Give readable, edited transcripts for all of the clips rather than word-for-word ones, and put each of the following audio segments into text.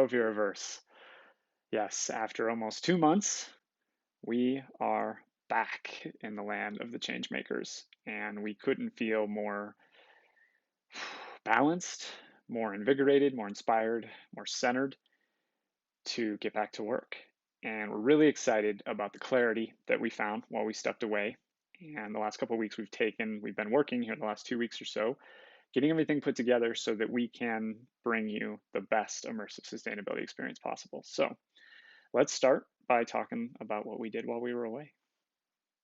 Hello, VIRIVERSE. Yes, after almost 2 months, we are back in the land of the changemakers, and we couldn't feel more balanced, more invigorated, more inspired, more centered to get back to work. And we're really excited about the clarity that we found while we stepped away. And the last couple of weeks we've been working here the last 2 weeks or so, getting everything put together so that we can bring you the best immersive sustainability experience possible. So let's start by talking about what we did while we were away.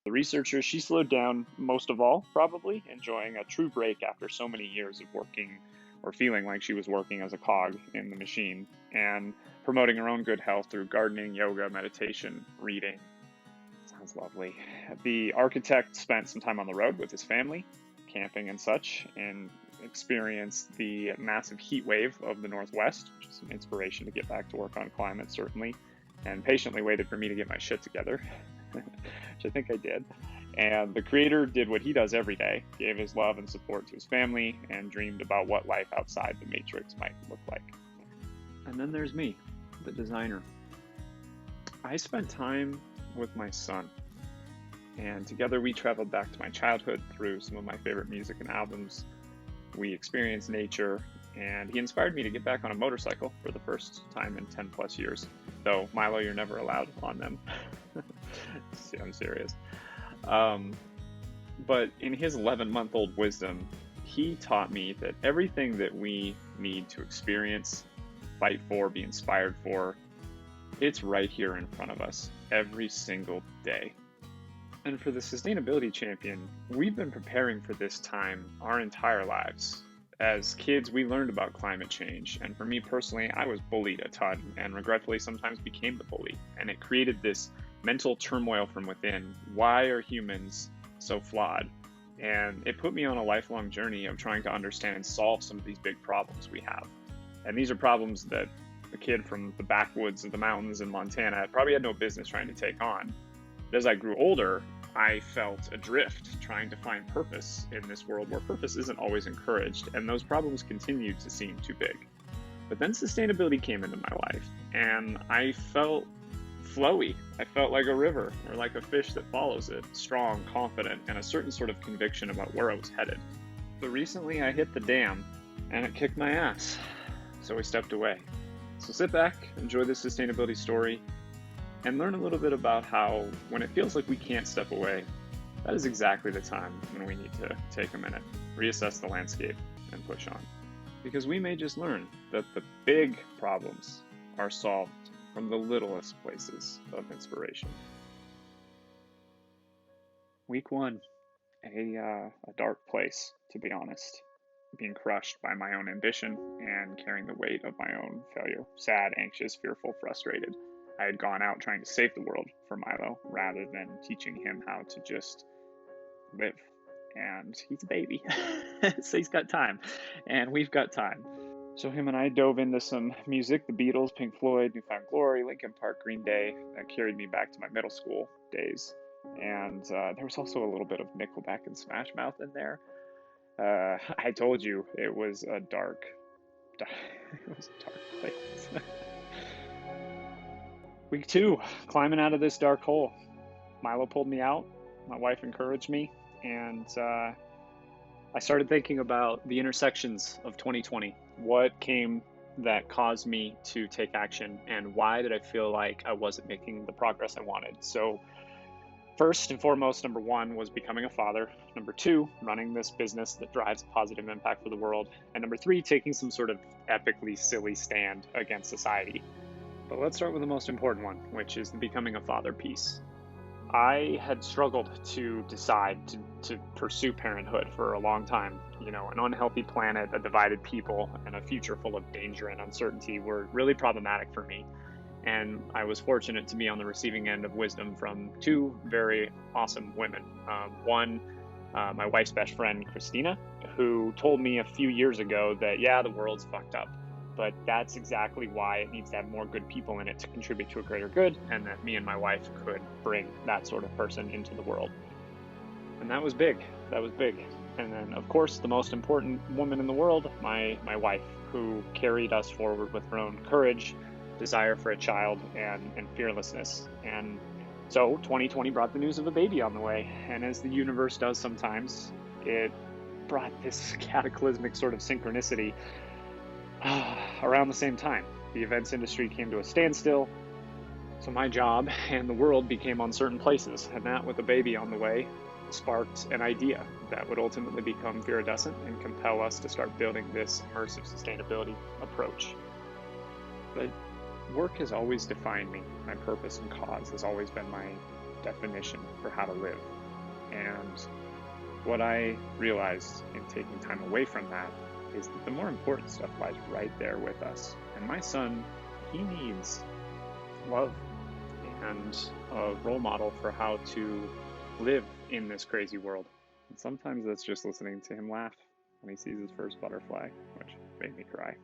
The researcher, she slowed down most of all, probably, enjoying a true break after so many years of working or feeling like she was working as a cog in the machine, and promoting her own good health through gardening, yoga, meditation, reading. Sounds lovely. The architect spent some time on the road with his family, camping and such, and experienced the massive heat wave of the Northwest, which is an inspiration to get back to work on climate, certainly, and patiently waited for me to get my shit together, which I think I did. And the creator did what he does every day, gave his love and support to his family, and dreamed about what life outside the matrix might look like. And then there's me, the designer. I spent time with my son, and together we traveled back to my childhood through some of my favorite music and albums. We experienced nature, and he inspired me to get back on a motorcycle for the first time in 10 plus years. Though, Milo, you're never allowed on them. See, I'm serious. But in his 11-month-old wisdom, he taught me that everything that we need to experience, fight for, be inspired for, it's right here in front of us every single day. And for the Sustainability Champion, we've been preparing for this time our entire lives. As kids, we learned about climate change, and for me personally, I was bullied a ton, and regretfully sometimes became the bully. And it created this mental turmoil from within. Why are humans so flawed? And it put me on a lifelong journey of trying to understand and solve some of these big problems we have. And these are problems that a kid from the backwoods of the mountains in Montana probably had no business trying to take on. But as I grew older, I felt adrift, trying to find purpose in this world where purpose isn't always encouraged, and those problems continued to seem too big. But then sustainability came into my life, and I felt flowy. I felt like a river, or like a fish that follows it, strong, confident, and a certain sort of conviction about where I was headed. But recently I hit the dam, and it kicked my ass, so I stepped away. So sit back, enjoy this sustainability story, and learn a little bit about how, when it feels like we can't step away, that is exactly the time when we need to take a minute, reassess the landscape, and push on. Because we may just learn that the big problems are solved from the littlest places of inspiration. Week one, a dark place, to be honest. Being crushed by my own ambition and carrying the weight of my own failure. Sad, anxious, fearful, frustrated. I had gone out trying to save the world for Milo rather than teaching him how to just live. And he's a baby, so he's got time, and we've got time. So him and I dove into some music, the Beatles, Pink Floyd, New Found Glory, Linkin Park, Green Day. That carried me back to my middle school days. And there was also a little bit of Nickelback and Smash Mouth in there. I told you it was a dark place. Week two, climbing out of this dark hole. Milo pulled me out. My wife encouraged me, and I started thinking about the intersections of 2020. What came that caused me to take action, and why did I feel like I wasn't making the progress I wanted? So first and foremost, number one was becoming a father. Number two, running this business that drives a positive impact for the world. And number three, taking some sort of epically silly stand against society. But let's start with the most important one, which is the becoming a father piece. I had struggled to decide to pursue parenthood for a long time. You know, an unhealthy planet, a divided people, and a future full of danger and uncertainty were really problematic for me. And I was fortunate to be on the receiving end of wisdom from two very awesome women. One, my wife's best friend, Christina, who told me a few years ago that, yeah, the world's fucked up, but that's exactly why it needs to have more good people in it to contribute to a greater good, and that me and my wife could bring that sort of person into the world. And that was big. That was big. And then, of course, the most important woman in the world, my wife, who carried us forward with her own courage, desire for a child and fearlessness. And so 2020 brought the news of a baby on the way. And as the universe does sometimes, it brought this cataclysmic sort of synchronicity around the same time. The events industry came to a standstill. So my job and the world became uncertain places. And that, with a baby on the way, sparked an idea that would ultimately become Viridescent and compel us to start building this immersive sustainability approach. But work has always defined me. My purpose and cause has always been my definition for how to live. And what I realized in taking time away from that is that the more important stuff lies right there with us. And my son, he needs love and a role model for how to live in this crazy world. And sometimes that's just listening to him laugh when he sees his first butterfly, which made me cry.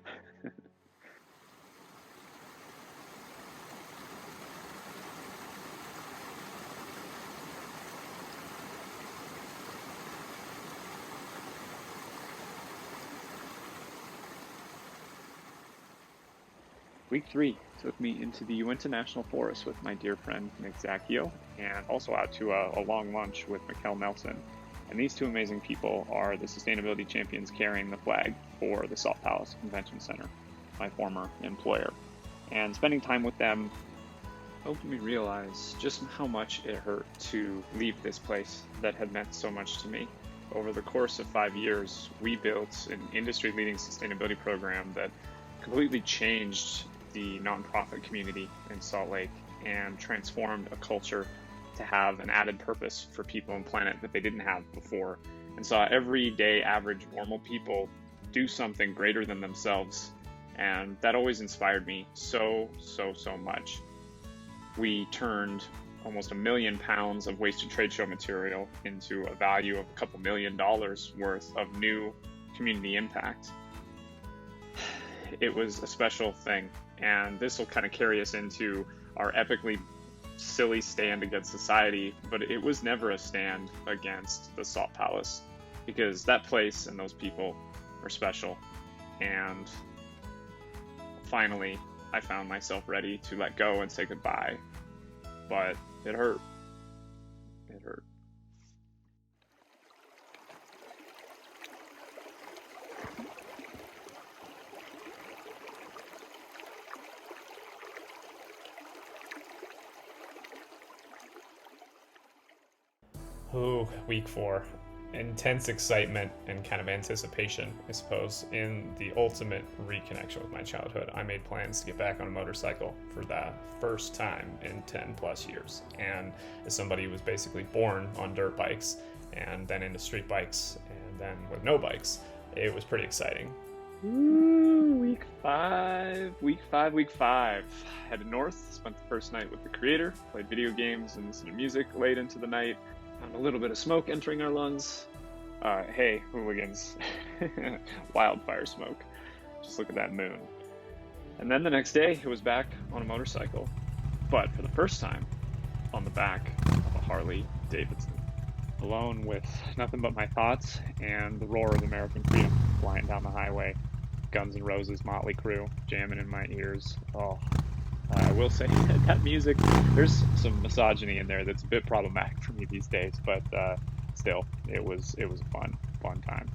Week 3 took me into the Uinta National Forest with my dear friend Nick Zacchio, and also out to a long lunch with Mikkel Nelson. And these two amazing people are the sustainability champions carrying the flag for the Salt Palace Convention Center, my former employer. And spending time with them helped me realize just how much it hurt to leave this place that had meant so much to me. Over the course of 5 years, we built an industry-leading sustainability program that completely changed the nonprofit community in Salt Lake and transformed a culture to have an added purpose for people and planet that they didn't have before, and saw everyday average normal people do something greater than themselves. And that always inspired me so much. We turned almost 1 million pounds of wasted trade show material into a value of a couple $1 million worth of new community impact. It was a special thing, and this will kind of carry us into our epically silly stand against society, but it was never a stand against the Salt Palace, because that place and those people are special. And finally, I found myself ready to let go and say goodbye, but it hurt. It hurt. Oh, week 4. Intense excitement and kind of anticipation, I suppose, in the ultimate reconnection with my childhood. I made plans to get back on a motorcycle for the first time in 10 plus years. And as somebody who was basically born on dirt bikes and then into street bikes and then with no bikes, it was pretty exciting. Ooh, week 5. Headed north, spent the first night with the creator, played video games and listened to music late into the night. Found a little bit of smoke entering our lungs. Hey, hooligans. Wildfire smoke. Just look at that moon. And then the next day, it was back on a motorcycle, but for the first time, on the back of a Harley Davidson. Alone with nothing but my thoughts and the roar of American freedom flying down the highway. Guns N' Roses, Motley Crue, jamming in my ears. Oh, I will say that music, there's some misogyny in there that's a bit problematic for me these days, but still, it was a fun time.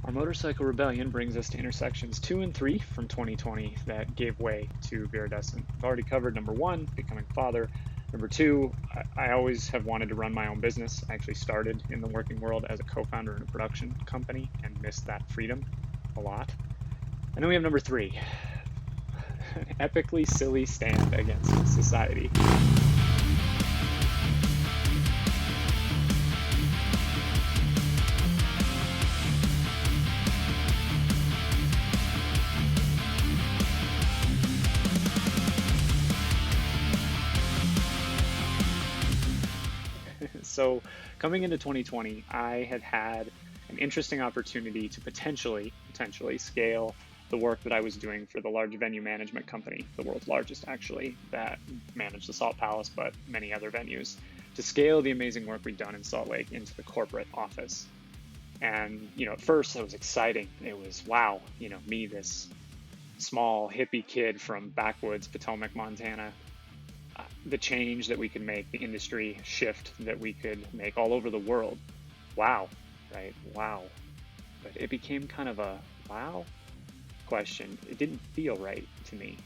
Our motorcycle rebellion brings us to intersections 2 and 3 from 2020 that gave way to Viridescent. I've already covered number 1, becoming a father. Number 2, I always have wanted to run my own business. I actually started in the working world as a co-founder in a production company and missed that freedom a lot. And then we have number 3. An epically silly stand against society. So coming into 2020, I had an interesting opportunity to potentially scale the work that I was doing for the large venue management company, the world's largest actually, that managed the Salt Palace, but many other venues, to scale the amazing work we'd done in Salt Lake into the corporate office. And, at first it was exciting. It was, wow, me, this small hippie kid from backwoods Potomac, Montana, the change that we could make, the industry shift that we could make all over the world. Wow, right? Wow. But it became kind of a wow question. It didn't feel right to me.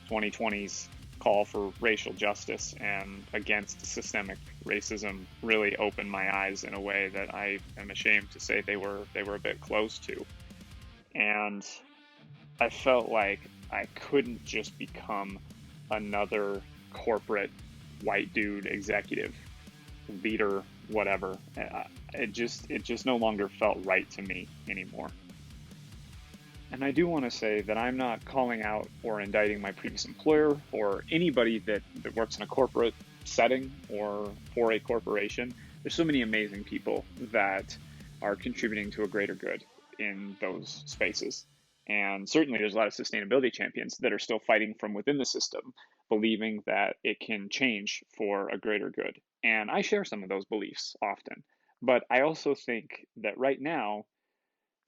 2020's call for racial justice and against systemic racism really opened my eyes in a way that I am ashamed to say they were a bit close to. And I felt like I couldn't just become another corporate white dude executive, leader, whatever. It just no longer felt right to me anymore. And I do want to say that I'm not calling out or indicting my previous employer or anybody that works in a corporate setting or for a corporation. There's so many amazing people that are contributing to a greater good in those spaces. And certainly there's a lot of sustainability champions that are still fighting from within the system, believing that it can change for a greater good. And I share some of those beliefs often. But I also think that right now,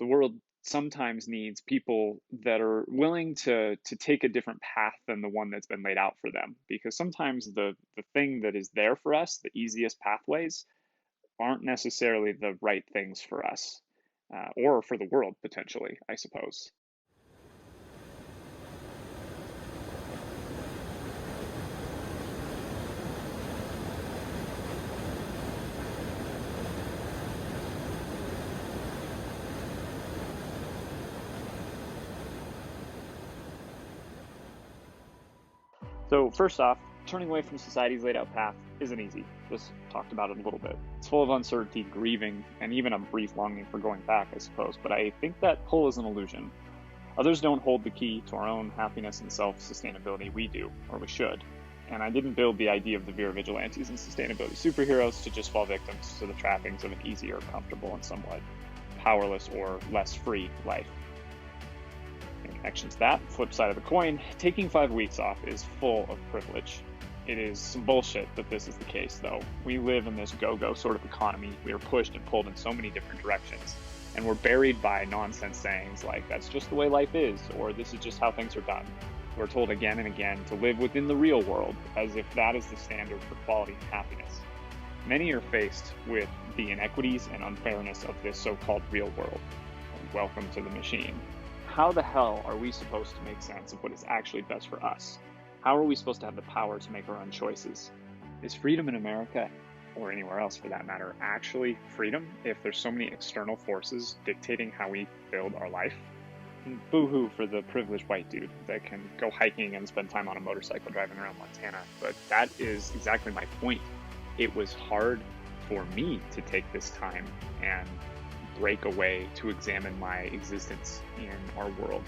the world sometimes needs people that are willing to take a different path than the one that's been laid out for them. Because sometimes the thing that is there for us, the easiest pathways, aren't necessarily the right things for us or for the world, potentially, I suppose. So first off, turning away from society's laid out path isn't easy. Just talked about it a little bit. It's full of uncertainty, grieving, and even a brief longing for going back, I suppose. But I think that pull is an illusion. Others don't hold the key to our own happiness and self-sustainability. We do, or we should. And I didn't build the idea of the Vera Vigilantes and sustainability superheroes to just fall victims to the trappings of an easier, comfortable, and somewhat powerless or less free life. In connection to that, flip side of the coin, taking 5 weeks off is full of privilege. It is some bullshit that this is the case, though. We live in this go-go sort of economy. We are pushed and pulled in so many different directions, and we're buried by nonsense sayings like, that's just the way life is, or this is just how things are done. We're told again and again to live within the real world, as if that is the standard for quality and happiness. Many are faced with the inequities and unfairness of this so-called real world. And welcome to the machine. How the hell are we supposed to make sense of what is actually best for us? How are we supposed to have the power to make our own choices? Is freedom in America, or anywhere else for that matter, actually freedom if there's so many external forces dictating how we build our life? And boo-hoo for the privileged white dude that can go hiking and spend time on a motorcycle driving around Montana, but that is exactly my point. It was hard for me to take this time and break away to examine my existence in our world.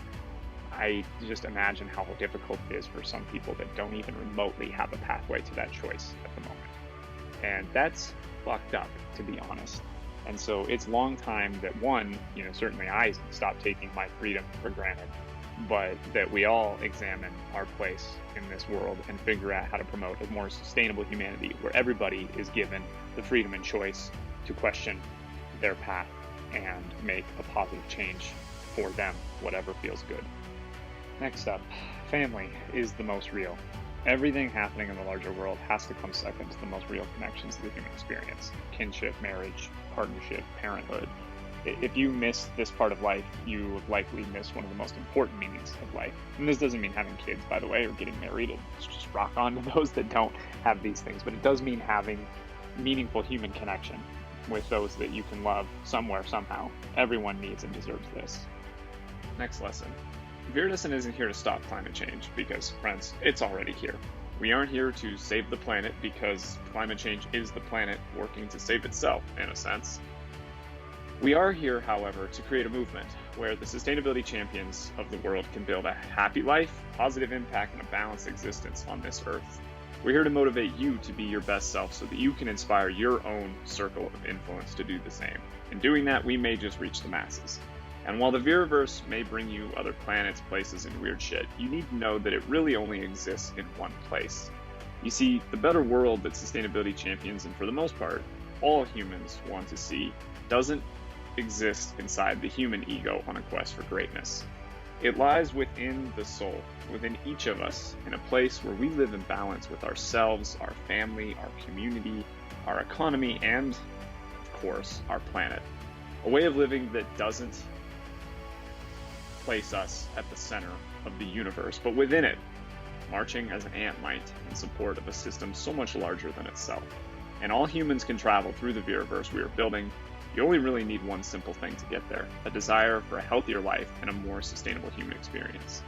I just imagine how difficult it is for some people that don't even remotely have a pathway to that choice at the moment. And that's fucked up, to be honest. And so it's long time that one, certainly I stopped taking my freedom for granted, but that we all examine our place in this world and figure out how to promote a more sustainable humanity where everybody is given the freedom and choice to question their path and make a positive change for them, whatever feels good. Next up, family is the most real. Everything happening in the larger world has to come second to the most real connections to the human experience. Kinship, marriage, partnership, parenthood. If you miss this part of life, you likely miss one of the most important meanings of life. And this doesn't mean having kids, by the way, or getting married. It's just rock on to those that don't have these things. But it does mean having meaningful human connection with those that you can love somewhere, somehow. Everyone needs and deserves this. Next lesson. VIRIVERSE isn't here to stop climate change because, friends, it's already here. We aren't here to save the planet because climate change is the planet working to save itself, in a sense. We are here, however, to create a movement where the sustainability champions of the world can build a happy life, positive impact, and a balanced existence on this earth. We're here to motivate you to be your best self so that you can inspire your own circle of influence to do the same. In doing that, we may just reach the masses. And while the VIRIVERSE may bring you other planets, places, and weird shit, you need to know that it really only exists in one place. You see, the better world that sustainability champions, and for the most part, all humans want to see, doesn't exist inside the human ego on a quest for greatness. It lies within the soul, within each of us, in a place where we live in balance with ourselves, our family, our community, our economy, and, of course, our planet. A way of living that doesn't place us at the center of the universe, but within it, marching as an ant might in support of a system so much larger than itself. And all humans can travel through the VIRIVERSE we are building. You only really need one simple thing to get there: a desire for a healthier life and a more sustainable human experience.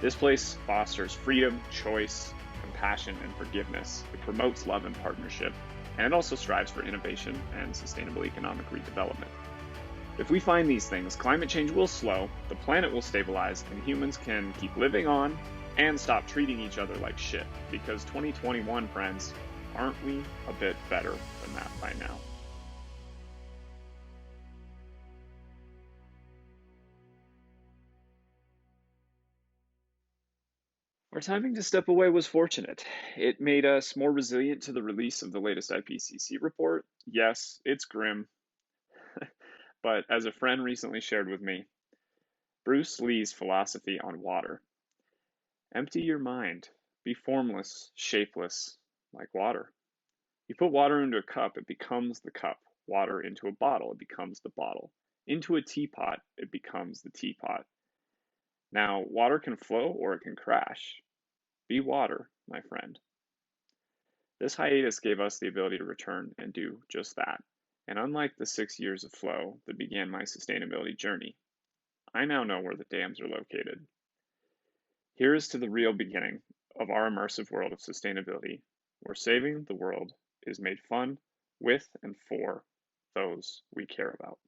This place fosters freedom, choice, compassion, and forgiveness. It promotes love and partnership, and it also strives for innovation and sustainable economic redevelopment. If we find these things, climate change will slow, the planet will stabilize, and humans can keep living on and stop treating each other like shit. Because 2021, friends, aren't we a bit better than that by now? Our timing to step away was fortunate. It made us more resilient to the release of the latest IPCC report. Yes, it's grim, but as a friend recently shared with me, Bruce Lee's philosophy on water: empty your mind, be formless, shapeless, like water. You put water into a cup, it becomes the cup. Water into a bottle, it becomes the bottle. Into a teapot, it becomes the teapot. Now, water can flow or it can crash. Be water, my friend. This hiatus gave us the ability to return and do just that. And unlike the 6 years of flow that began my sustainability journey, I now know where the dams are located. Here is to the real beginning of our immersive world of sustainability, where saving the world is made fun with and for those we care about.